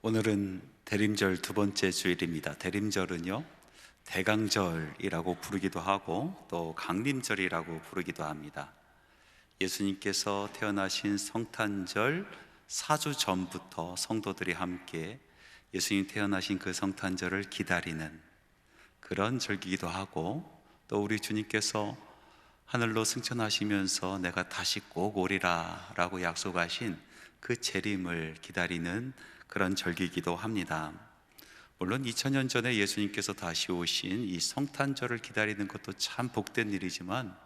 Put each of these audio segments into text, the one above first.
오늘은 대림절 두 번째 주일입니다. 대림절은요, 대강절이라고 부르기도 하고 또 강림절이라고 부르기도 합니다. 예수님께서 태어나신 성탄절 4주 전부터 성도들이 함께 예수님 태어나신 그 성탄절을 기다리는 그런 절기이기도 하고, 또 우리 주님께서 하늘로 승천하시면서 내가 다시 꼭 오리라 라고 약속하신 그 재림을 기다리는 그런 절기이기도 합니다. 물론 2000년 전에 예수님께서 다시 오신 이 성탄절을 기다리는 것도 참 복된 일이지만,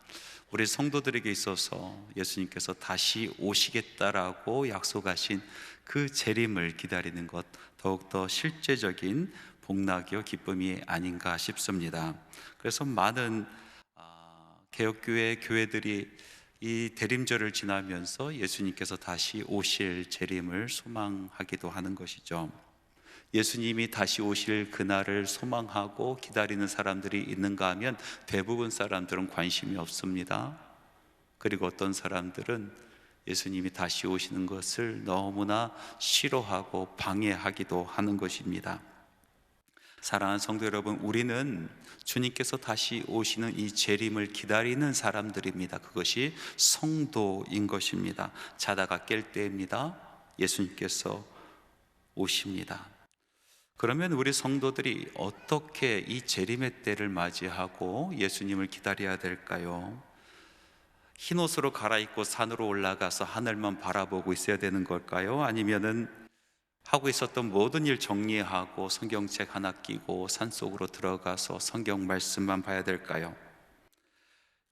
우리 성도들에게 있어서 예수님께서 다시 오시겠다라고 약속하신 그 재림을 기다리는 것, 더욱더 실제적인 복락이요 기쁨이 아닌가 싶습니다. 그래서 많은 개혁교회 교회들이 이 대림절을 지나면서 예수님께서 다시 오실 재림을 소망하기도 하는 것이죠. 예수님이 다시 오실 그날을 소망하고 기다리는 사람들이 있는가 하면 대부분 사람들은 관심이 없습니다. 그리고 어떤 사람들은 예수님이 다시 오시는 것을 너무나 싫어하고 방해하기도 하는 것입니다. 사랑하는 성도 여러분, 우리는 주님께서 다시 오시는 이 재림을 기다리는 사람들입니다. 그것이 성도인 것입니다. 자다가 깰 때입니다. 예수님께서 오십니다. 그러면 우리 성도들이 어떻게 이 재림의 때를 맞이하고 예수님을 기다려야 될까요? 흰옷으로 갈아입고 산으로 올라가서 하늘만 바라보고 있어야 되는 걸까요? 아니면은 하고 있었던 모든 일 정리하고 성경책 하나 끼고 산속으로 들어가서 성경 말씀만 봐야 될까요?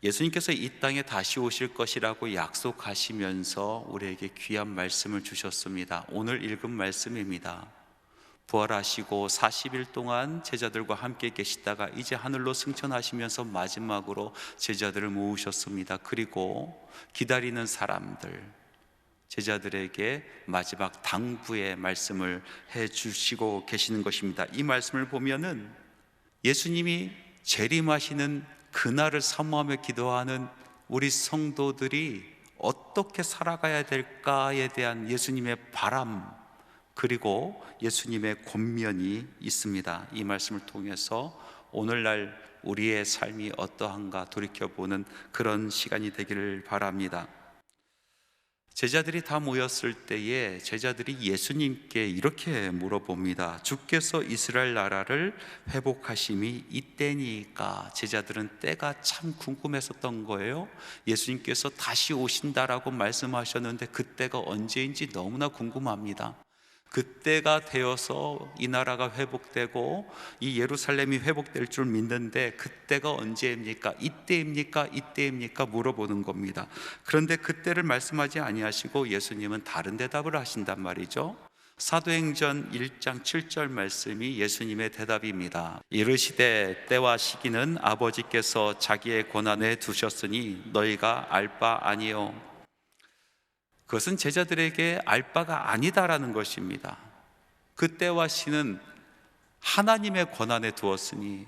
예수님께서 이 땅에 다시 오실 것이라고 약속하시면서 우리에게 귀한 말씀을 주셨습니다. 오늘 읽은 말씀입니다. 부활하시고 40일 동안 제자들과 함께 계시다가 이제 하늘로 승천하시면서 마지막으로 제자들을 모으셨습니다. 그리고 기다리는 사람들, 제자들에게 마지막 당부의 말씀을 해주시고 계시는 것입니다. 이 말씀을 보면은 예수님이 재림하시는 그날을 사모하며 기도하는 우리 성도들이 어떻게 살아가야 될까에 대한 예수님의 바람, 그리고 예수님의 권면이 있습니다. 이 말씀을 통해서 오늘날 우리의 삶이 어떠한가 돌이켜보는 그런 시간이 되기를 바랍니다. 제자들이 다 모였을 때에 제자들이 예수님께 이렇게 물어봅니다. 주께서 이스라엘 나라를 회복하심이 이때니까. 제자들은 때가 참 궁금했었던 거예요. 예수님께서 다시 오신다라고 말씀하셨는데 그때가 언제인지 너무나 궁금합니다. 그때가 되어서 이 나라가 회복되고 이 예루살렘이 회복될 줄 믿는데 그때가 언제입니까? 이때입니까? 이때입니까? 물어보는 겁니다. 그런데 그때를 말씀하지 아니하시고 예수님은 다른 대답을 하신단 말이죠. 사도행전 1장 7절 말씀이 예수님의 대답입니다. 이르시되 때와 시기는 아버지께서 자기의 권한에 두셨으니 너희가 알 바 아니요. 그것은 제자들에게 알 바가 아니다라는 것입니다. 그 때와 시는 하나님의 권한에 두었으니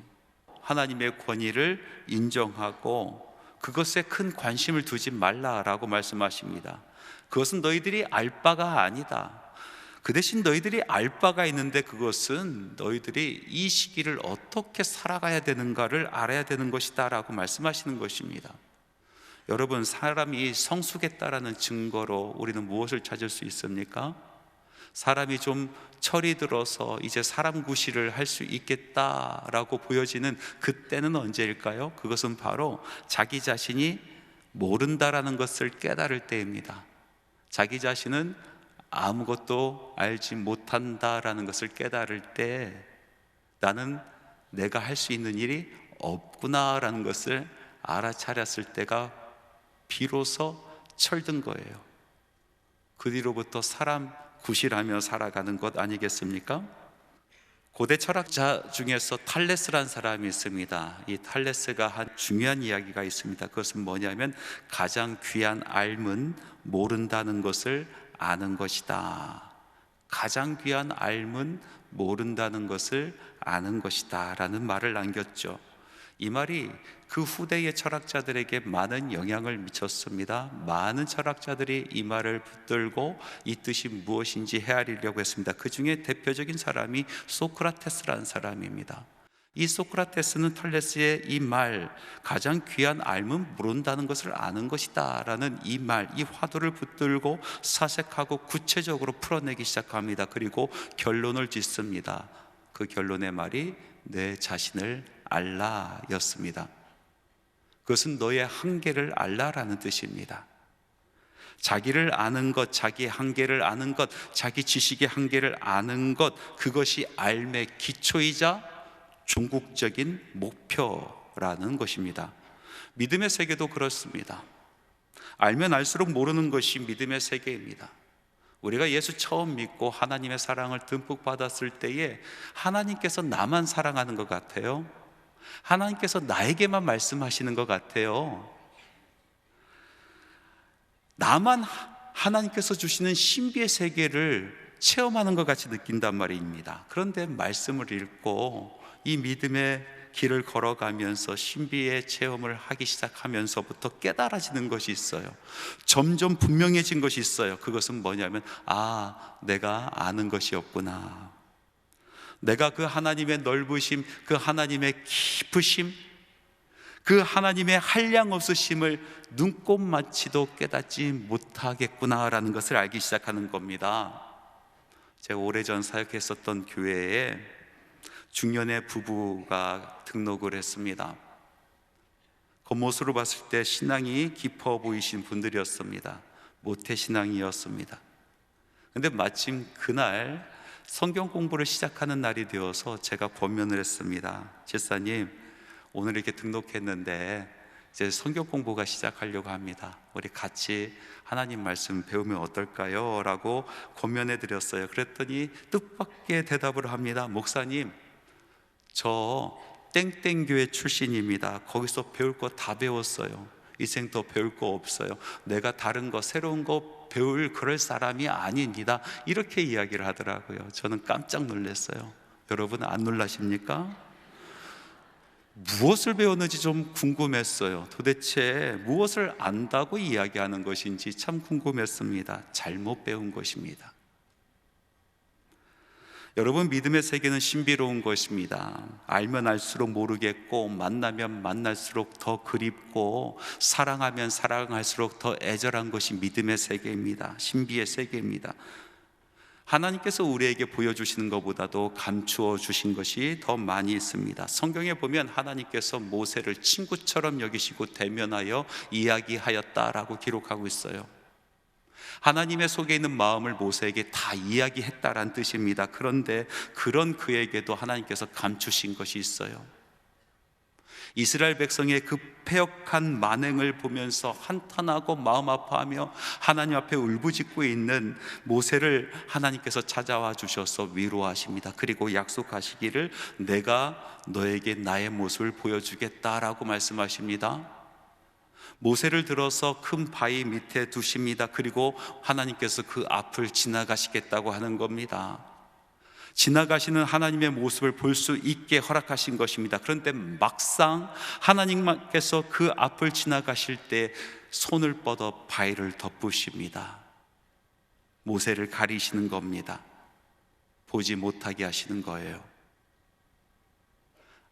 하나님의 권위를 인정하고 그것에 큰 관심을 두지 말라라고 말씀하십니다. 그것은 너희들이 알 바가 아니다. 그 대신 너희들이 알 바가 있는데 그것은 너희들이 이 시기를 어떻게 살아가야 되는가를 알아야 되는 것이다 라고 말씀하시는 것입니다. 여러분, 사람이 성숙했다라는 증거로 우리는 무엇을 찾을 수 있습니까? 사람이 좀 철이 들어서 이제 사람 구실을 할 수 있겠다라고 보여지는 그때는 언제일까요? 그것은 바로 자기 자신이 모른다라는 것을 깨달을 때입니다. 자기 자신은 아무것도 알지 못한다라는 것을 깨달을 때 나는 내가 할 수 있는 일이 없구나라는 것을 알아차렸을 때가 비로소 철든 거예요. 그 뒤로부터 사람 구실하며 살아가는 것 아니겠습니까? 고대 철학자 중에서 탈레스란 사람이 있습니다. 이 탈레스가 한 중요한 이야기가 있습니다. 그것은 뭐냐면 가장 귀한 삶은 모른다는 것을 아는 것이다. 가장 귀한 삶은 모른다는 것을 아는 것이다 라는 말을 남겼죠. 이 말이 그 후대의 철학자들에게 많은 영향을 미쳤습니다. 많은 철학자들이 이 말을 붙들고 이 뜻이 무엇인지 헤아리려고 했습니다. 그 중에 대표적인 사람이 소크라테스라는 사람입니다. 이 소크라테스는 털레스의 이 말, 가장 귀한 알면 모른다는 것을 아는 것이다 라는 이 말, 이 화두를 붙들고 사색하고 구체적으로 풀어내기 시작합니다. 그리고 결론을 짓습니다. 그 결론의 말이 내 자신을 알라였습니다. 그것은 너의 한계를 알라라는 뜻입니다. 자기를 아는 것, 자기의 한계를 아는 것, 자기 지식의 한계를 아는 것, 그것이 삶의 기초이자 궁극적인 목표라는 것입니다. 믿음의 세계도 그렇습니다. 알면 알수록 모르는 것이 믿음의 세계입니다. 우리가 예수 처음 믿고 하나님의 사랑을 듬뿍 받았을 때에 하나님께서 나만 사랑하는 것 같아요. 하나님께서 나에게만 말씀하시는 것 같아요. 나만 하나님께서 주시는 신비의 세계를 체험하는 것 같이 느낀단 말입니다. 그런데 말씀을 읽고 이 믿음의 길을 걸어가면서 신비의 체험을 하기 시작하면서부터 깨달아지는 것이 있어요. 점점 분명해진 것이 있어요. 그것은 뭐냐면, 내가 아는 것이었구나. 내가 그 하나님의 넓으심, 그 하나님의 깊으심, 그 하나님의 한량 없으심을 눈꼽만치도 깨닫지 못하겠구나라는 것을 알기 시작하는 겁니다. 제가 오래전 사역했었던 교회에 중년의 부부가 등록을 했습니다. 겉모습으로 봤을 때 신앙이 깊어 보이신 분들이었습니다. 모태신앙이었습니다. 근데 마침 그날 성경 공부를 시작하는 날이 되어서 제가 권면을 했습니다. 집사님, 오늘 이렇게 등록했는데 이제 성경 공부가 시작하려고 합니다. 우리 같이 하나님 말씀 배우면 어떨까요? 라고 권면해 드렸어요. 그랬더니 뜻밖의 대답을 합니다. 목사님, 저 땡땡교회 출신입니다. 거기서 배울 거 다 배웠어요. 이젠 더 배울 거 없어요. 내가 다른 거 새로운 거 배울 그럴 사람이 아닙니다. 이렇게 이야기를 하더라고요. 저는 깜짝 놀랐어요. 여러분 안 놀라십니까? 무엇을 배웠는지 좀 궁금했어요. 도대체 무엇을 안다고 이야기하는 것인지 참 궁금했습니다. 잘못 배운 것입니다. 여러분, 믿음의 세계는 신비로운 것입니다. 알면 알수록 모르겠고, 만나면 만날수록 더 그립고, 사랑하면 사랑할수록 더 애절한 것이 믿음의 세계입니다. 신비의 세계입니다. 하나님께서 우리에게 보여주시는 것보다도 감추어 주신 것이 더 많이 있습니다. 성경에 보면 하나님께서 모세를 친구처럼 여기시고 대면하여 이야기하였다라고 기록하고 있어요. 하나님의 속에 있는 마음을 모세에게 다 이야기했다라는 뜻입니다. 그런데 그런 그에게도 하나님께서 감추신 것이 있어요. 이스라엘 백성의 그 패역한 만행을 보면서 한탄하고 마음 아파하며 하나님 앞에 울부짖고 있는 모세를 하나님께서 찾아와 주셔서 위로하십니다. 그리고 약속하시기를 내가 너에게 나의 모습을 보여주겠다라고 말씀하십니다. 모세를 들어서 큰 바위 밑에 두십니다. 그리고 하나님께서 그 앞을 지나가시겠다고 하는 겁니다. 지나가시는 하나님의 모습을 볼 수 있게 허락하신 것입니다. 그런데 막상 하나님께서 그 앞을 지나가실 때 손을 뻗어 바위를 덮으십니다. 모세를 가리시는 겁니다. 보지 못하게 하시는 거예요.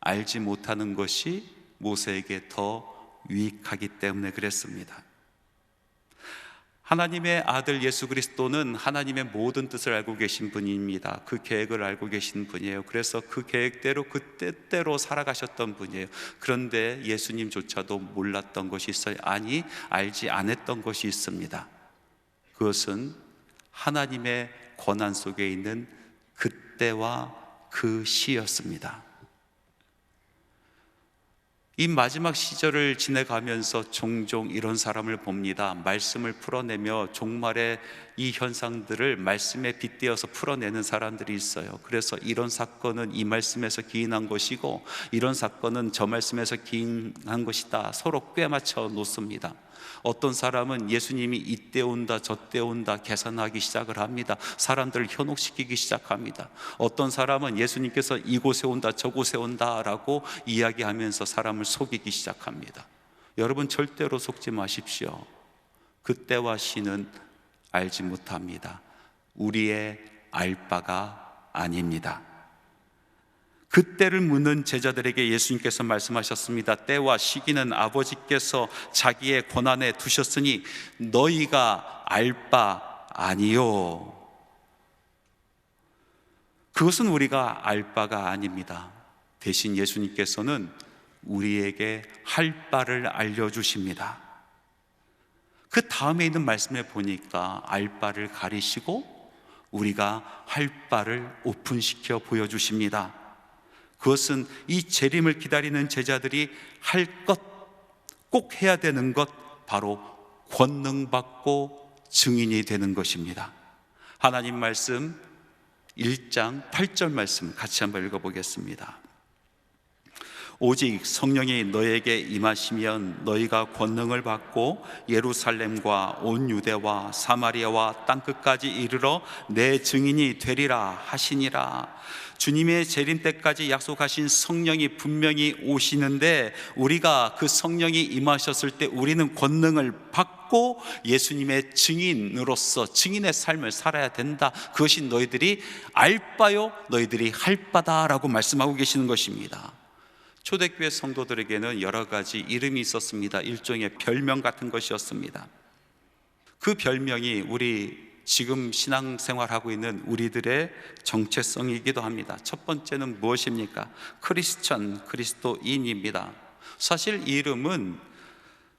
알지 못하는 것이 모세에게 더 유익하기 때문에 그랬습니다. 하나님의 아들 예수 그리스도는 하나님의 모든 뜻을 알고 계신 분입니다. 그 계획을 알고 계신 분이에요. 그래서 그 계획대로 그 뜻대로 살아가셨던 분이에요. 그런데 예수님조차도 몰랐던 것이 있어요. 아니, 알지 않았던 것이 있습니다. 그것은 하나님의 권한 속에 있는 그때와 그 시였습니다. 이 마지막 시절을 지내가면서 종종 이런 사람을 봅니다. 말씀을 풀어내며 종말의 이 현상들을 말씀에 빗대어서 풀어내는 사람들이 있어요. 그래서 이런 사건은 이 말씀에서 기인한 것이고 이런 사건은 저 말씀에서 기인한 것이다, 서로 꿰맞춰 놓습니다. 어떤 사람은 예수님이 이때 온다 저때 온다 계산하기 시작을 합니다. 사람들을 현혹시키기 시작합니다. 어떤 사람은 예수님께서 이곳에 온다 저곳에 온다 라고 이야기하면서 사람을 속이기 시작합니다. 여러분, 절대로 속지 마십시오. 그때와 시는 알지 못합니다. 우리의 알 바가 아닙니다. 그때를 묻는 제자들에게 예수님께서 말씀하셨습니다. 때와 시기는 아버지께서 자기의 권한에 두셨으니 너희가 알 바 아니요. 그것은 우리가 알 바가 아닙니다. 대신 예수님께서는 우리에게 할 바를 알려주십니다. 그 다음에 있는 말씀에 보니까 알 바를 가리시고 우리가 할 바를 오픈시켜 보여주십니다. 그것은 이 재림을 기다리는 제자들이 할 것, 꼭 해야 되는 것, 바로 권능받고 증인이 되는 것입니다. 하나님 말씀 1장 8절 말씀 같이 한번 읽어보겠습니다. 오직 성령이 너에게 임하시면 너희가 권능을 받고 예루살렘과 온 유대와 사마리아와 땅끝까지 이르러 내 증인이 되리라 하시니라. 주님의 재림 때까지 약속하신 성령이 분명히 오시는데 우리가 그 성령이 임하셨을 때 우리는 권능을 받고 예수님의 증인으로서 증인의 삶을 살아야 된다. 그것이 너희들이 알 바요 너희들이 할 바다라고 말씀하고 계시는 것입니다. 초대교회 성도들에게는 여러 가지 이름이 있었습니다. 일종의 별명 같은 것이었습니다. 그 별명이 우리 지금 신앙생활하고 있는 우리들의 정체성이기도 합니다. 첫 번째는 무엇입니까? 크리스천, 그리스도인입니다. 사실 이 이름은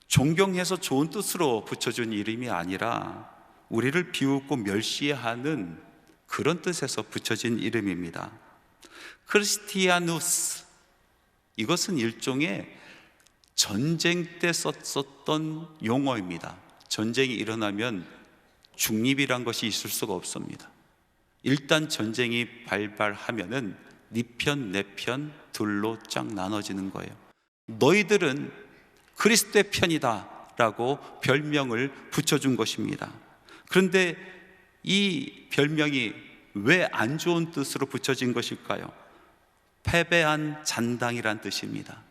존경해서 좋은 뜻으로 붙여준 이름이 아니라 우리를 비웃고 멸시하는 그런 뜻에서 붙여진 이름입니다. 크리스티아누스, 이것은 일종의 전쟁 때 썼던 용어입니다. 전쟁이 일어나면 중립이란 것이 있을 수가 없습니다. 일단 전쟁이 발발하면은 네 편, 내 편, 둘로 쫙 나눠지는 거예요. 너희들은 그리스도의 편이다 라고 별명을 붙여준 것입니다. 그런데 이 별명이 왜 안 좋은 뜻으로 붙여진 것일까요? 패배한 잔당이란 뜻입니다.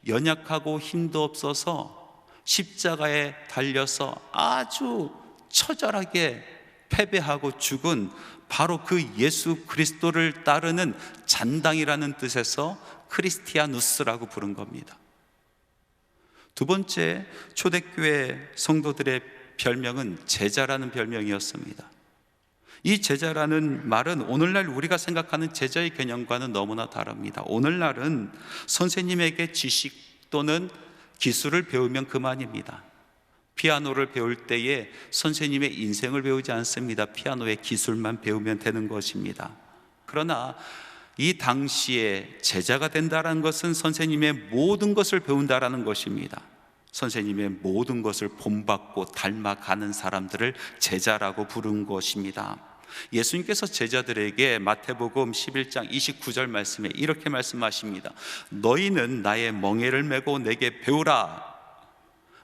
연약하고 힘도 없어서 십자가에 달려서 아주 처절하게 패배하고 죽은 바로 그 예수 그리스도를 따르는 잔당이라는 뜻에서 크리스티아누스라고 부른 겁니다. 두 번째, 초대교회 성도들의 별명은 제자라는 별명이었습니다. 이 제자라는 말은 오늘날 우리가 생각하는 제자의 개념과는 너무나 다릅니다. 오늘날은 선생님에게 지식 또는 기술을 배우면 그만입니다. 피아노를 배울 때에 선생님의 인생을 배우지 않습니다. 피아노의 기술만 배우면 되는 것입니다. 그러나 이 당시에 제자가 된다는 것은 선생님의 모든 것을 배운다라는 것입니다. 선생님의 모든 것을 본받고 닮아가는 사람들을 제자라고 부른 것입니다. 예수님께서 제자들에게 마태복음 11장 29절 말씀에 이렇게 말씀하십니다. 너희는 나의 멍에를 메고 내게 배우라.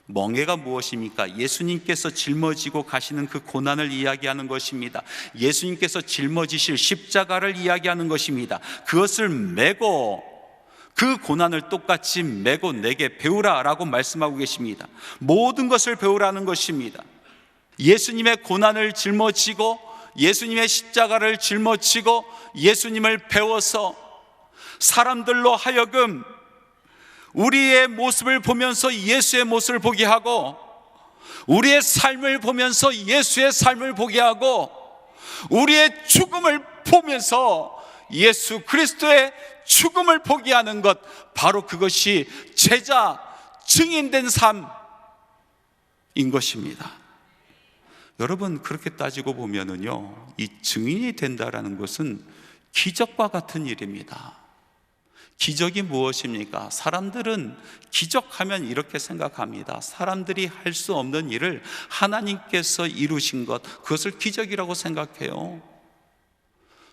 멍에가 무엇입니까? 예수님께서 짊어지고 가시는 그 고난을 이야기하는 것입니다. 예수님께서 짊어지실 십자가를 이야기하는 것입니다. 그것을 메고 그 고난을 똑같이 메고 내게 배우라 라고 말씀하고 계십니다. 모든 것을 배우라는 것입니다. 예수님의 고난을 짊어지고 예수님의 십자가를 짊어지고 예수님을 배워서 사람들로 하여금 우리의 모습을 보면서 예수의 모습을 보게 하고 우리의 삶을 보면서 예수의 삶을 보게 하고 우리의 죽음을 보면서 예수 그리스도의 죽음을 보게 하는 것, 바로 그것이 제자 증인된 삶인 것입니다. 여러분, 그렇게 따지고 보면은요, 이 증인이 된다라는 것은 기적과 같은 일입니다. 기적이 무엇입니까? 사람들은 기적하면 이렇게 생각합니다. 사람들이 할 수 없는 일을 하나님께서 이루신 것, 그것을 기적이라고 생각해요.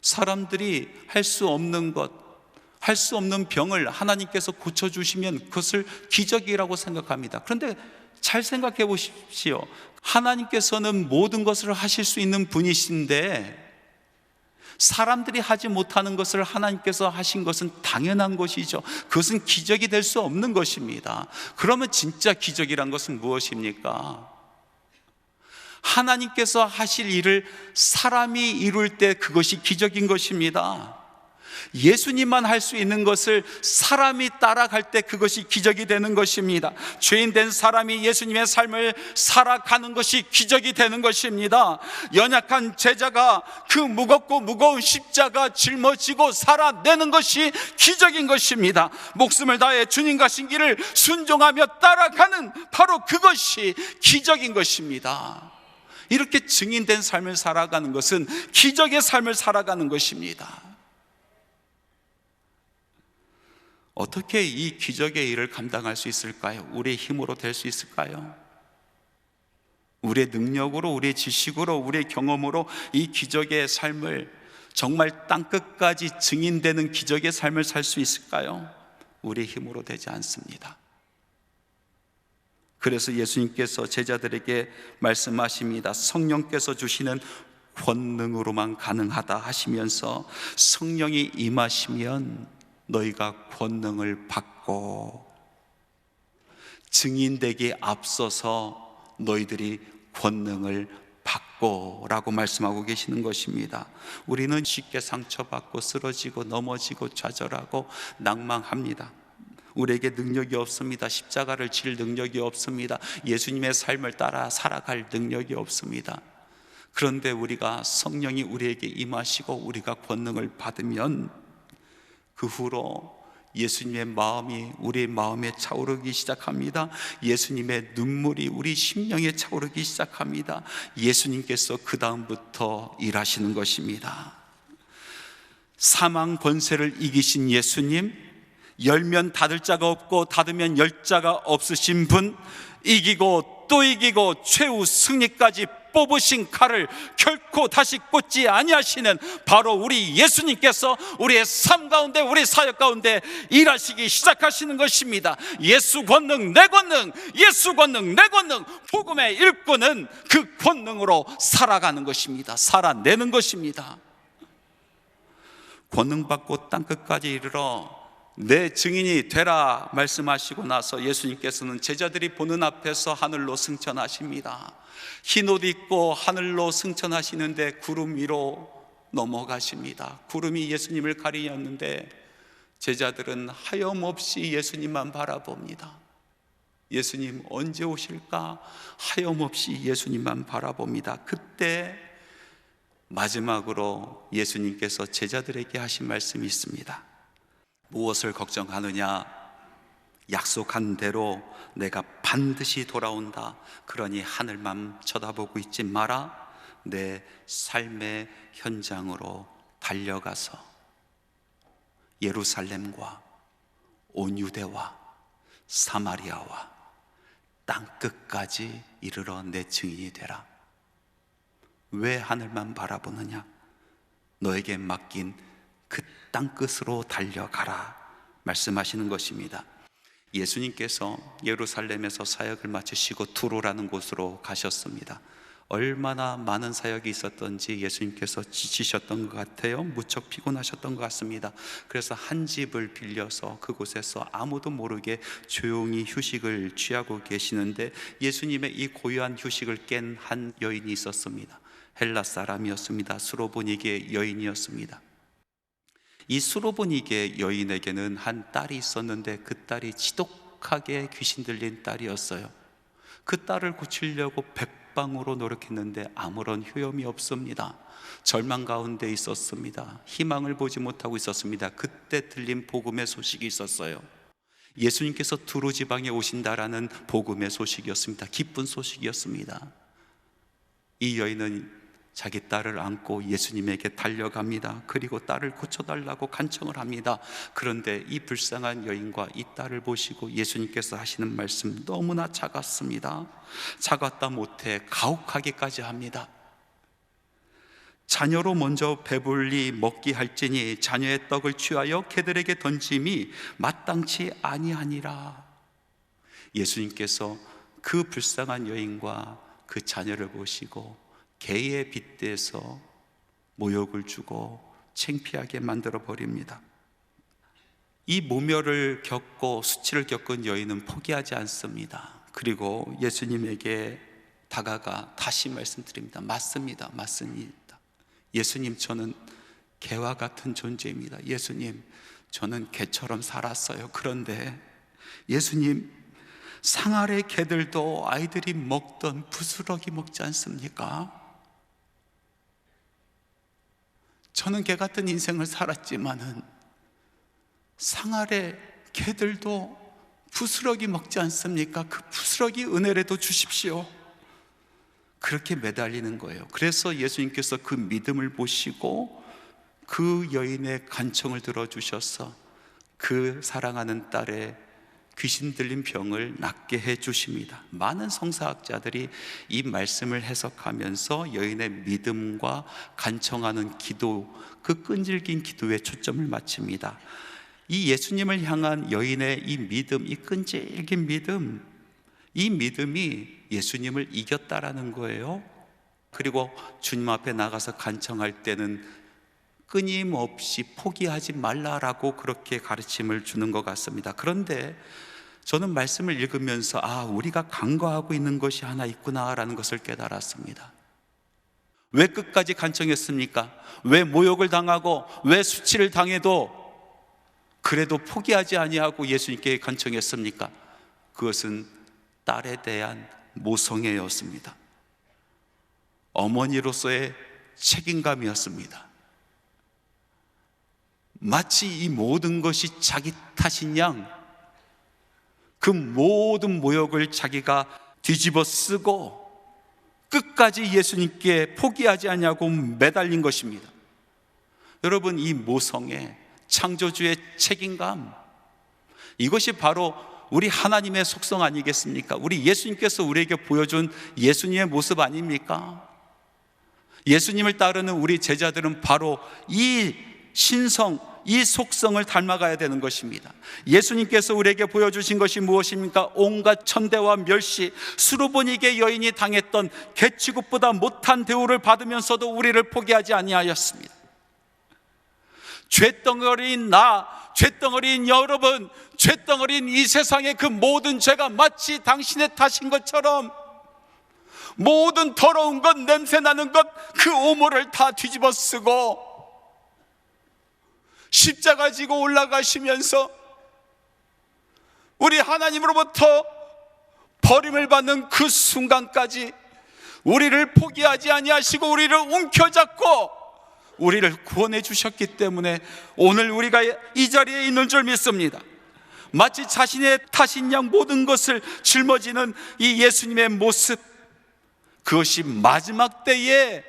사람들이 할 수 없는 것, 할 수 없는 병을 하나님께서 고쳐주시면 그것을 기적이라고 생각합니다. 그런데 잘 생각해 보십시오. 하나님께서는 모든 것을 하실 수 있는 분이신데 사람들이 하지 못하는 것을 하나님께서 하신 것은 당연한 것이죠. 그것은 기적이 될 수 없는 것입니다. 그러면 진짜 기적이란 것은 무엇입니까? 하나님께서 하실 일을 사람이 이룰 때 그것이 기적인 것입니다. 예수님만 할 수 있는 것을 사람이 따라갈 때 그것이 기적이 되는 것입니다. 죄인된 사람이 예수님의 삶을 살아가는 것이 기적이 되는 것입니다. 연약한 제자가 그 무겁고 무거운 십자가 짊어지고 살아내는 것이 기적인 것입니다. 목숨을 다해 주님 가신 길을 순종하며 따라가는 바로 그것이 기적인 것입니다. 이렇게 증인된 삶을 살아가는 것은 기적의 삶을 살아가는 것입니다. 어떻게 이 기적의 일을 감당할 수 있을까요? 우리의 힘으로 될 수 있을까요? 우리의 능력으로, 우리의 지식으로, 우리의 경험으로 이 기적의 삶을 정말 땅끝까지 증인되는 기적의 삶을 살 수 있을까요? 우리의 힘으로 되지 않습니다. 그래서 예수님께서 제자들에게 말씀하십니다. 성령께서 주시는 권능으로만 가능하다 하시면서 성령이 임하시면 너희가 권능을 받고 증인되기에 앞서서 너희들이 권능을 받고 라고 말씀하고 계시는 것입니다. 우리는 쉽게 상처받고 쓰러지고 넘어지고 좌절하고 낭망합니다. 우리에게 능력이 없습니다. 십자가를 질 능력이 없습니다. 예수님의 삶을 따라 살아갈 능력이 없습니다. 그런데 우리가 성령이 우리에게 임하시고 우리가 권능을 받으면 그 후로 예수님의 마음이 우리의 마음에 차오르기 시작합니다. 예수님의 눈물이 우리 심령에 차오르기 시작합니다. 예수님께서 그 다음부터 일하시는 것입니다. 사망 권세를 이기신 예수님, 열면 닫을 자가 없고 닫으면 열 자가 없으신 분, 이기고 또 이기고 최후 승리까지 뽑으신 칼을 결코 다시 꽂지 아니하시는 바로 우리 예수님께서 우리의 삶 가운데, 우리 사역 가운데 일하시기 시작하시는 것입니다. 예수 권능 내 권능, 예수 권능 내 권능, 복음의 일꾼은 그 권능으로 살아가는 것입니다. 살아내는 것입니다. 권능 받고 땅끝까지 이르러 내 증인이 되라 말씀하시고 나서 예수님께서는 제자들이 보는 앞에서 하늘로 승천하십니다. 흰 옷 입고 하늘로 승천하시는데 구름 위로 넘어가십니다. 구름이 예수님을 가리었는데 제자들은 하염없이 예수님만 바라봅니다. 예수님 언제 오실까? 하염없이 예수님만 바라봅니다. 그때 마지막으로 예수님께서 제자들에게 하신 말씀이 있습니다. 무엇을 걱정하느냐? 약속한 대로 내가 반드시 돌아온다. 그러니 하늘만 쳐다보고 있지 마라. 내 삶의 현장으로 달려가서 예루살렘과 온 유대와 사마리아와 땅끝까지 이르러 내 증인이 되라. 왜 하늘만 바라보느냐? 너에게 맡긴 그 땅끝으로 달려가라 말씀하시는 것입니다. 예수님께서 예루살렘에서 사역을 마치시고 두로라는 곳으로 가셨습니다. 얼마나 많은 사역이 있었던지 예수님께서 지치셨던 것 같아요. 무척 피곤하셨던 것 같습니다. 그래서 한 집을 빌려서 그곳에서 아무도 모르게 조용히 휴식을 취하고 계시는데 예수님의 이 고요한 휴식을 깬 한 여인이 있었습니다. 헬라 사람이었습니다. 수로보니게 여인이었습니다. 이 수로보니게 여인에게는 한 딸이 있었는데 그 딸이 지독하게 귀신 들린 딸이었어요. 그 딸을 고치려고 백방으로 노력했는데 아무런 효험이 없습니다. 절망 가운데 있었습니다. 희망을 보지 못하고 있었습니다. 그때 들린 복음의 소식이 있었어요. 예수님께서 두로 지방에 오신다라는 복음의 소식이었습니다. 기쁜 소식이었습니다. 이 여인은 자기 딸을 안고 예수님에게 달려갑니다. 그리고 딸을 고쳐달라고 간청을 합니다. 그런데 이 불쌍한 여인과 이 딸을 보시고 예수님께서 하시는 말씀 너무나 작았습니다. 작았다 못해 가혹하기까지 합니다. 자녀로 먼저 배불리 먹게 할지니 자녀의 떡을 취하여 개들에게 던짐이 마땅치 아니하니라. 예수님께서 그 불쌍한 여인과 그 자녀를 보시고 개에 빗대서 모욕을 주고 창피하게 만들어 버립니다. 이 모멸을 겪고 수치를 겪은 여인은 포기하지 않습니다. 그리고 예수님에게 다가가 다시 말씀드립니다. 맞습니다. 맞습니다. 예수님, 저는 개와 같은 존재입니다. 예수님, 저는 개처럼 살았어요. 그런데 예수님, 상 아래 개들도 아이들이 먹던 부스러기 먹지 않습니까? 저는 개 같은 인생을 살았지만은 상 아래 개들도 부스러기 먹지 않습니까? 그 부스러기 은혜라도 주십시오. 그렇게 매달리는 거예요. 그래서 예수님께서 그 믿음을 보시고 그 여인의 간청을 들어주셔서 그 사랑하는 딸의 귀신 들린 병을 낫게 해 주십니다. 많은 성사학자들이 이 말씀을 해석하면서 여인의 믿음과 간청하는 기도, 그 끈질긴 기도에 초점을 맞춥니다. 이 예수님을 향한 여인의 이 믿음, 이 끈질긴 믿음, 이 믿음이 예수님을 이겼다라는 거예요. 그리고 주님 앞에 나가서 간청할 때는 끊임없이 포기하지 말라라고 그렇게 가르침을 주는 것 같습니다. 그런데 저는 말씀을 읽으면서 우리가 간과하고 있는 것이 하나 있구나라는 것을 깨달았습니다. 왜 끝까지 간청했습니까? 왜 모욕을 당하고 왜 수치를 당해도 그래도 포기하지 아니하고 예수님께 간청했습니까? 그것은 딸에 대한 모성애였습니다. 어머니로서의 책임감이었습니다. 마치 이 모든 것이 자기 탓인 양 그 모든 모욕을 자기가 뒤집어 쓰고 끝까지 예수님께 포기하지 않냐고 매달린 것입니다. 여러분, 이 모성애, 창조주의 책임감, 이것이 바로 우리 하나님의 속성 아니겠습니까? 우리 예수님께서 우리에게 보여준 예수님의 모습 아닙니까? 예수님을 따르는 우리 제자들은 바로 이 신성, 이 속성을 닮아가야 되는 것입니다. 예수님께서 우리에게 보여주신 것이 무엇입니까? 온갖 천대와 멸시, 수르보니게 여인이 당했던 개 취급보다 못한 대우를 받으면서도 우리를 포기하지 아니하였습니다. 죄덩어리인 나, 죄덩어리인 여러분, 죄덩어리인 이 세상의 그 모든 죄가 마치 당신의 탓인 것처럼 모든 더러운 것, 냄새나는 것, 그 오물을 다 뒤집어 쓰고 십자가 지고 올라가시면서 우리 하나님으로부터 버림을 받는 그 순간까지 우리를 포기하지 아니하시고 우리를 움켜잡고 우리를 구원해 주셨기 때문에 오늘 우리가 이 자리에 있는 줄 믿습니다. 마치 자신의 탓인 양 모든 것을 짊어지는 이 예수님의 모습, 그것이 마지막 때에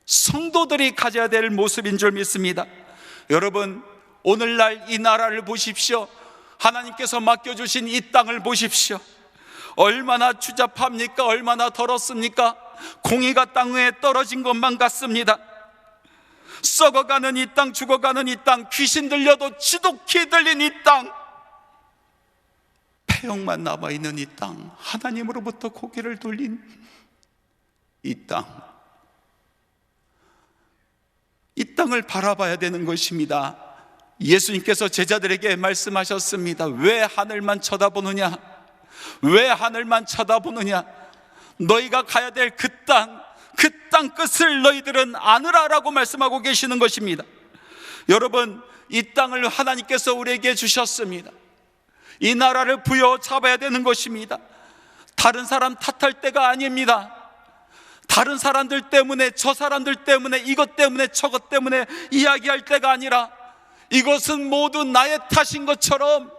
성도들이 가져야 될 모습인 줄 믿습니다. 여러분, 오늘날 이 나라를 보십시오. 하나님께서 맡겨주신 이 땅을 보십시오. 얼마나 추잡합니까? 얼마나 더럽습니까? 공이가 땅 위에 떨어진 것만 같습니다. 썩어가는 이 땅, 죽어가는 이 땅, 귀신 들려도 지독히 들린 이 땅, 폐역만 남아있는 이 땅, 하나님으로부터 고개를 돌린 이 땅, 이 땅을 바라봐야 되는 것입니다. 예수님께서 제자들에게 말씀하셨습니다. 왜 하늘만 쳐다보느냐? 왜 하늘만 쳐다보느냐? 너희가 가야 될 그 땅, 그 땅 끝을 너희들은 아느라라고 말씀하고 계시는 것입니다. 여러분, 이 땅을 하나님께서 우리에게 주셨습니다. 이 나라를 부여잡아야 되는 것입니다. 다른 사람 탓할 때가 아닙니다. 다른 사람들 때문에, 저 사람들 때문에, 이것 때문에, 저것 때문에 이야기할 때가 아니라 이것은 모두 나의 탓인 것처럼,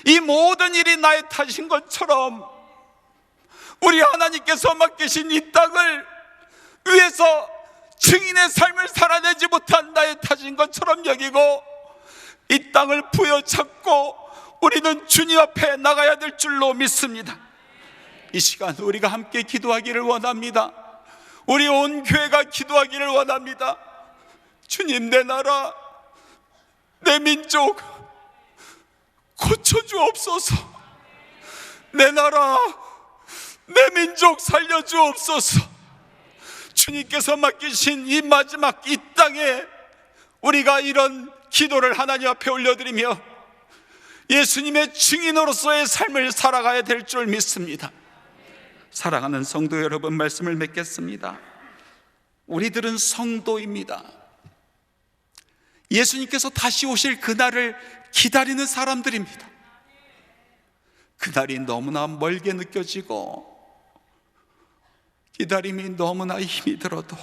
이 모든 일이 나의 탓인 것처럼 우리 하나님께서 맡기신 이 땅을 위에서 증인의 삶을 살아내지 못한 나의 탓인 것처럼 여기고 이 땅을 부여잡고 우리는 주님 앞에 나가야 될 줄로 믿습니다. 이 시간 우리가 함께 기도하기를 원합니다. 우리 온 교회가 기도하기를 원합니다. 주님, 내 나라, 내 민족 고쳐주옵소서. 내 나라, 내 민족 살려주옵소서. 주님께서 맡기신 이 마지막 이 땅에 우리가 이런 기도를 하나님 앞에 올려드리며 예수님의 증인으로서의 삶을 살아가야 될 줄 믿습니다. 사랑하는 성도 여러분, 말씀을 맺겠습니다. 우리들은 성도입니다. 예수님께서 다시 오실 그날을 기다리는 사람들입니다. 그날이 너무나 멀게 느껴지고 기다림이 너무나 힘이 들어도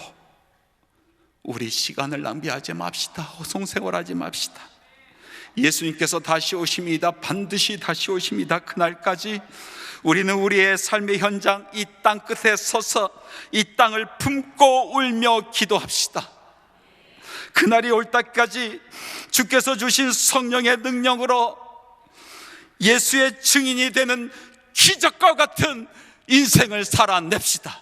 우리 시간을 낭비하지 맙시다. 허송세월하지 맙시다. 예수님께서 다시 오십니다. 반드시 다시 오십니다. 그날까지 우리는 우리의 삶의 현장 이 땅 끝에 서서 이 땅을 품고 울며 기도합시다. 그날이 올 때까지 주께서 주신 성령의 능력으로 예수의 증인이 되는 기적과 같은 인생을 살아냅시다.